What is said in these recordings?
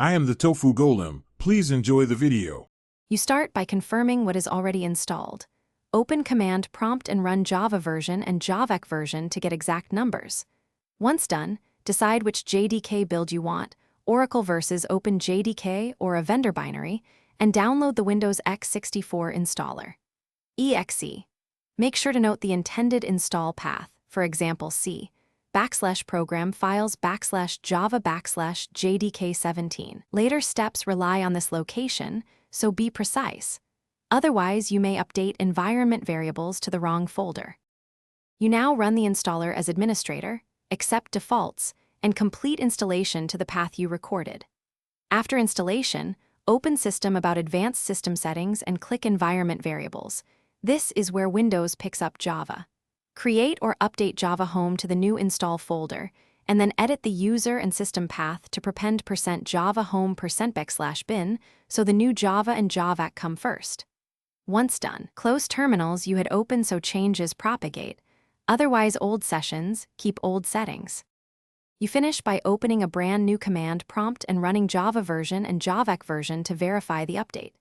I am the Tofu Golem. Please enjoy the video. You start by confirming what is already installed. Open command prompt and run Java version and JavaC version to get exact numbers. Once done, decide which JDK build you want, Oracle versus OpenJDK or a vendor binary, and download the Windows x64 installer. exe. Make sure to note the intended install path, for example C, /program files /java /JDK17. Later steps rely on this location, so be precise. Otherwise, you may update environment variables to the wrong folder. You now run the installer as administrator, accept defaults, and complete installation to the path you recorded. After installation, open System about Advanced System Settings and click Environment Variables. This is where Windows picks up Java. Create or update Java Home to the new install folder, and then edit the user and system path to prepend %Java Home %bin so the new Java and JavaC come first. Once done, close terminals you had open so changes propagate. Otherwise, old sessions keep old settings. You finish by opening a brand new command prompt and running Java version and JavaC version to verify the update.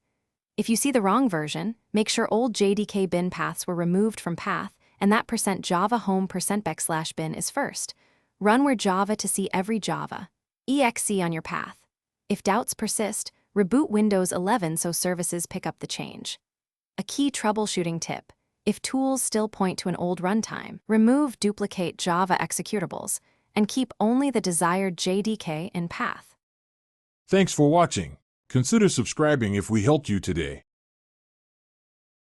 If you see the wrong version, make sure old JDK bin paths were removed from path and that %Java Home %bin is first. Run where Java to see every Java. exe on your path. If doubts persist, reboot Windows 11 so services pick up the change. A key troubleshooting tip: if tools still point to an old runtime, remove duplicate Java executables and keep only the desired JDK in path. Thanks for watching. Consider subscribing if we helped you today.